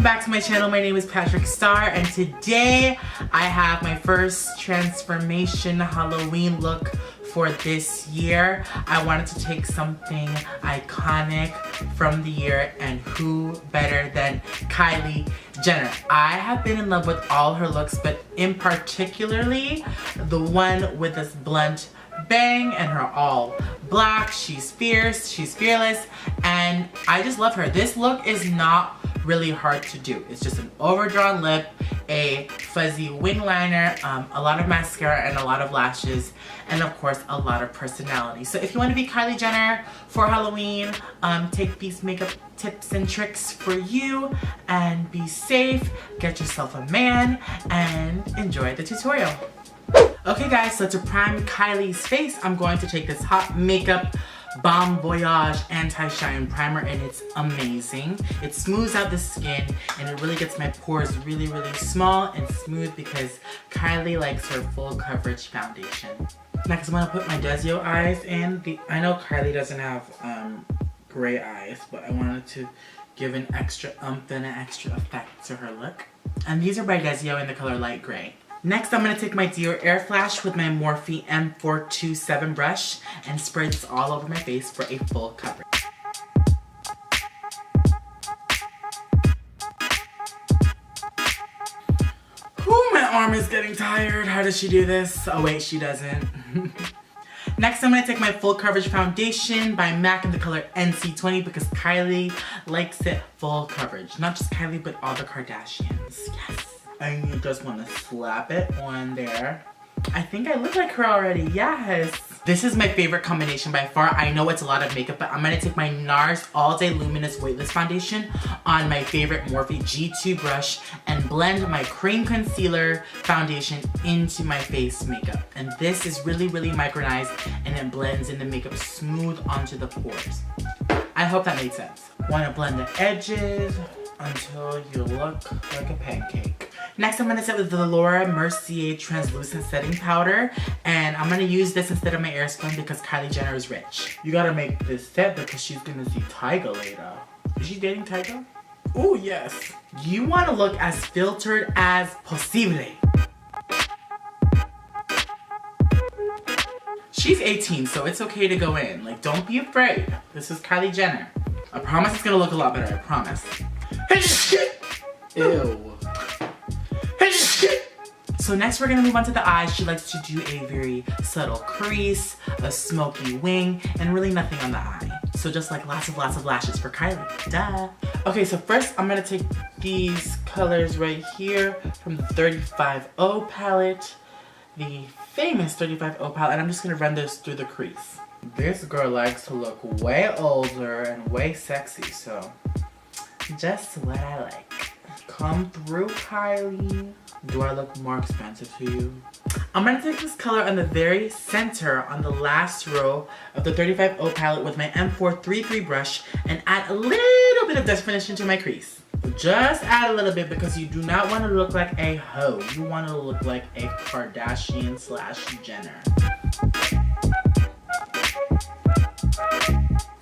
welcome back to my channel. My name is PatrickStarrr, and today I have my first transformation Halloween look for this year. I wanted to take something iconic from the year, and who better than Kylie Jenner. I have been in love with all her looks, but in particularly the one with this blunt bang and her all black. She's fierce, she's fearless, and I just love her. This look is not really hard to do. It's just an overdrawn lip, a fuzzy wing liner, a lot of mascara and a lot of lashes, and of course a lot of personality. So if you want to be Kylie Jenner for Halloween, take these makeup tips and tricks for you and be safe, get yourself a man, and enjoy the tutorial. Okay guys, so to prime Kylie's face, I'm going to take this Hot Makeup Balm Voyage Anti-Shine Primer, and it's amazing. It smooths out the skin and it really gets my pores really small and smooth because Kylie likes her full coverage foundation. Next I'm going to put my Desio eyes in. I know Kylie doesn't have gray eyes, but I wanted to give an extra oomph and an extra effect to her look. And these are by Desio in the color light gray. Next, I'm going to take my Dior Air Flash with my Morphe M427 brush and spread this all over my face for a full coverage. Whew, my arm is getting tired. How does she do this? Oh wait, she doesn't. Next, I'm going to take my full coverage foundation by MAC in the color NC20 because Kylie likes it full coverage. Not just Kylie, but all the Kardashians. Yes. And you just want to slap it on there. I think I look like her already, yes. This is my favorite combination by far. I know it's a lot of makeup, but I'm going to take my NARS All Day Luminous Weightless Foundation on my favorite Morphe G2 brush and blend my cream concealer foundation into my face makeup. And this is really micronized and it blends in the makeup smooth onto the pores. I hope that made sense. Want to blend the edges until you look like a pancake. Next, I'm going to set with the Laura Mercier Translucent Setting Powder, and I'm going to use this instead of my Airspun because Kylie Jenner is rich. You gotta make this set because she's going to see TYGA later. Is she dating TYGA? Oh yes. You want to look as filtered as possible. She's 18, so it's okay to go in. Like, don't be afraid. This is Kylie Jenner. I promise it's going to look a lot better, I promise. Ew. So next we're going to move on to the eyes. She likes to do a very subtle crease, a smoky wing, and really nothing on the eye. So just like lots of lashes for Kylie. Duh. Okay, so first I'm going to take these colors right here from the 35O palette. The famous 35O palette, and I'm just going to run this through the crease. This girl likes to look way older and way sexy, so just what I like. Come through, Kylie. Do I look more expensive to you? I'm going to take this color on the very center on the last row of the 35O palette with my M433 brush and add a little bit of definition to my crease. Just add a little bit because you do not want to look like a hoe. You want to look like a Kardashian / Jenner.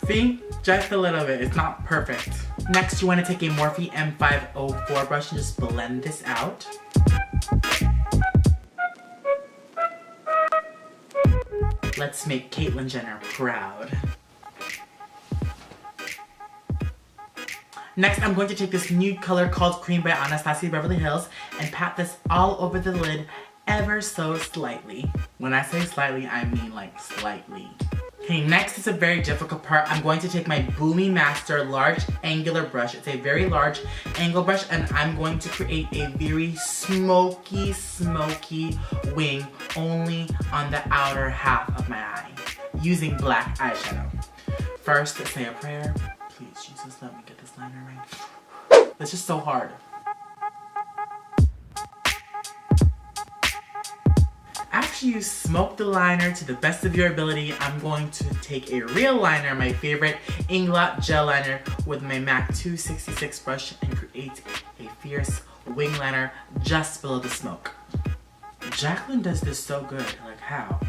See? Just a little bit. It's not perfect. Next, you want to take a Morphe M504 brush and just blend this out. Let's make Caitlyn Jenner proud. Next, I'm going to take this nude color called Cream by Anastasia Beverly Hills and pat this all over the lid ever so slightly. When I say slightly, I mean like slightly. Okay, next is a very difficult part. I'm going to take my Boomy Master large angular brush. It's a very large angle brush, and I'm going to create a very smoky wing only on the outer half of my eye using black eyeshadow. First, let's say a prayer. Please, Jesus, let me get this liner right. It's just so hard. After you smoke the liner to the best of your ability, I'm going to take a real liner, my favorite Inglot gel liner, with my MAC 266 brush and create a fierce wing liner just below the smoke. Jacqueline does this so good, like how?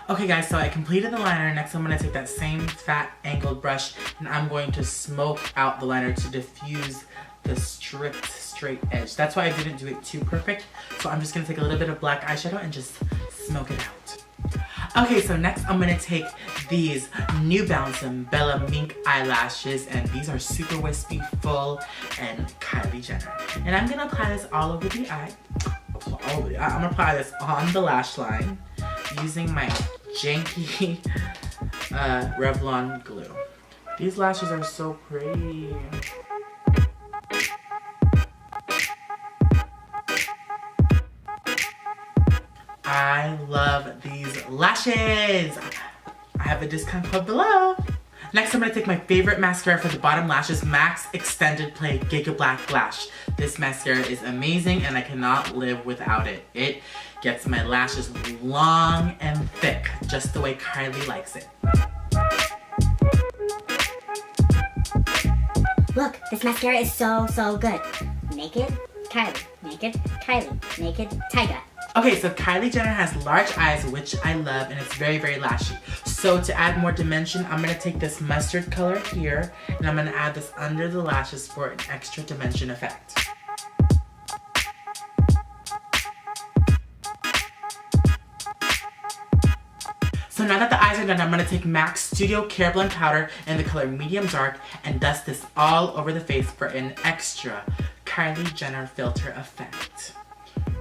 Okay guys, so I completed the liner. Next I'm going to take that same fat angled brush and I'm going to smoke out the liner to diffuse the stripped straight edge. That's why I didn't do it too perfect. So I'm just gonna take a little bit of black eyeshadow and just smoke it out. Okay, so next I'm gonna take these New Balance and Bella Mink eyelashes, and these are super wispy, full, and Kylie Jenner. And I'm gonna apply this all over the eye. I'm gonna apply this on the lash line using my janky Revlon glue. These lashes are so pretty. I love these lashes. I have a discount code below. Next, I'm gonna take my favorite mascara for the bottom lashes, MAC's Extended Play Giga Black Lash. This mascara is amazing and I cannot live without it. It gets my lashes long and thick, just the way Kylie likes it. Look, this mascara is so good. Naked, Kylie. Naked, Kylie. Naked, TYGA. Okay, so Kylie Jenner has large eyes, which I love, and it's very lashy. So to add more dimension, I'm gonna take this mustard color here, and I'm gonna add this under the lashes for an extra dimension effect. So now that the eyes are done, I'm gonna take MAC's Studio Care Blend Powder in the color Medium Dark and dust this all over the face for an extra Kylie Jenner filter effect.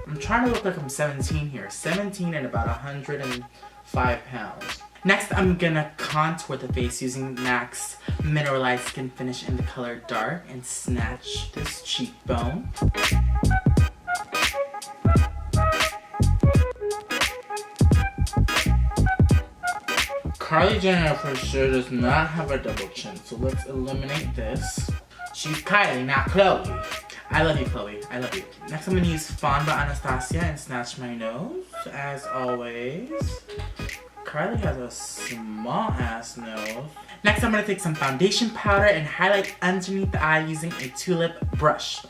I'm trying to look like I'm 17 here. 17 and about 105 pounds. Next, I'm gonna contour the face using MAC's Mineralized Skin Finish in the color Dark and snatch this cheekbone. Kylie Jenner for sure does not have a double chin, so let's eliminate this. She's Kylie, not Khloe. I love you, Khloe. I love you. Next, I'm gonna use Fond Anastasia and snatch my nose, as always. Kylie has a small ass nose. Next, I'm gonna take some foundation powder and highlight underneath the eye using a tulip brush.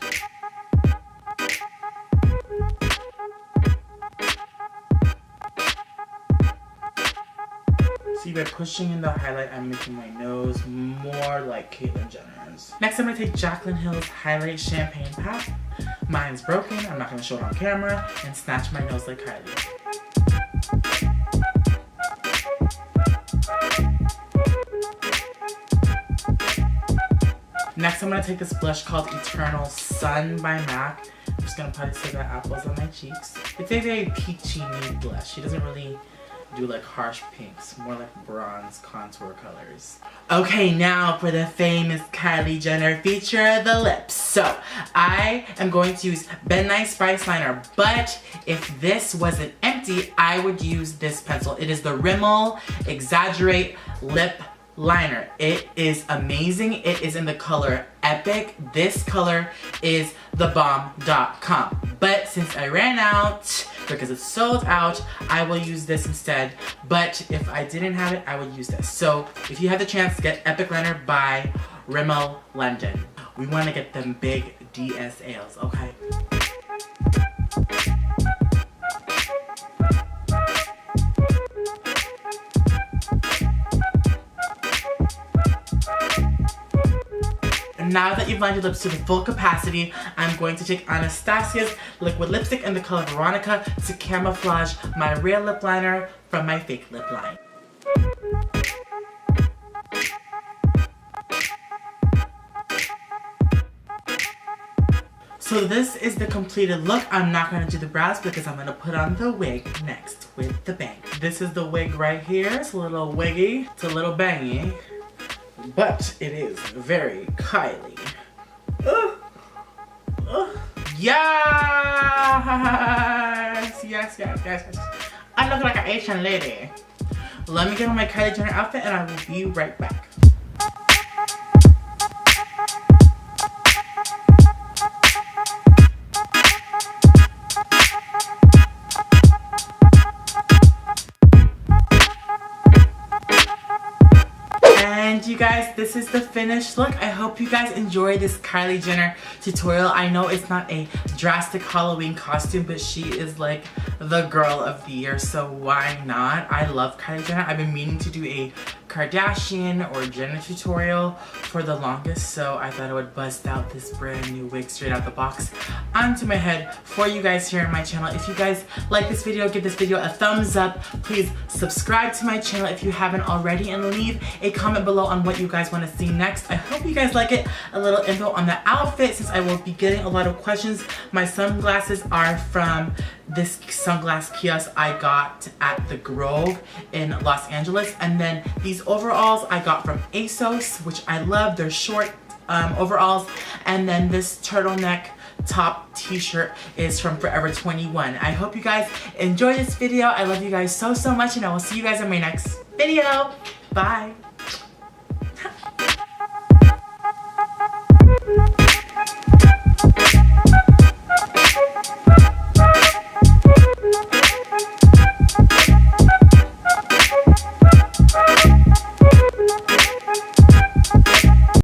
See, by pushing in the highlight, I'm making my nose more like Caitlyn Jenner's. Next, I'm gonna take Jaclyn Hill's Highlight Champagne Pack. Mine's broken, I'm not gonna show it on camera, and snatch my nose like Kylie. Next, I'm gonna take this blush called Eternal Sun by MAC. I'm just gonna apply this to the apples on my cheeks. It's a very peachy nude blush. She doesn't really do like harsh pinks, more like bronze contour colors. Okay, now for the famous Kylie Jenner feature, the lips. So I am going to use Ben Nye Spice Liner, but if this wasn't empty, I would use this pencil. It is the Rimmel Exaggerate Lip Liner. It is amazing. It is in the color Epic. This color is thebomb.com. But since I ran out, because it's sold out, I will use this instead. But if I didn't have it, I would use this. So if you have the chance, get Epic Liner by Rimmel London. We want to get them big DSLs, okay? Now that you've lined your lips to the full capacity, I'm going to take Anastasia's liquid lipstick in the color Veronica to camouflage my real lip liner from my fake lip line. So this is the completed look. I'm not going to do the brows because I'm going to put on the wig next with the bang. This is the wig right here. It's a little wiggy. It's a little bangy. But it is very Kylie. Yes. I look like an Asian lady. Let me get on my Kylie Jenner outfit and I will be right back. And you guys, this is the finished look. I hope you guys enjoy this Kylie Jenner tutorial. I know it's not a drastic Halloween costume, but she is like the girl of the year, so why not? I love Kylie Jenner. I've been meaning to do a Kardashian or Jenner tutorial for the longest, so I thought I would bust out this brand new wig straight out the box onto my head for you guys here on my channel. If you guys like this video, give this video a thumbs up. Please subscribe to my channel if you haven't already, and leave a comment below on what you guys want to see next. I hope you guys like it. A little info on the outfit, since I will be getting a lot of questions. My sunglasses are from this sunglass kiosk I got at the Grove in Los Angeles, and then these overalls I got from ASOS, which I love. They're short overalls, and then this turtleneck top t-shirt is from Forever 21. I hope you guys enjoyed this video. I love you guys so much, and I will see you guys in my next video. Bye.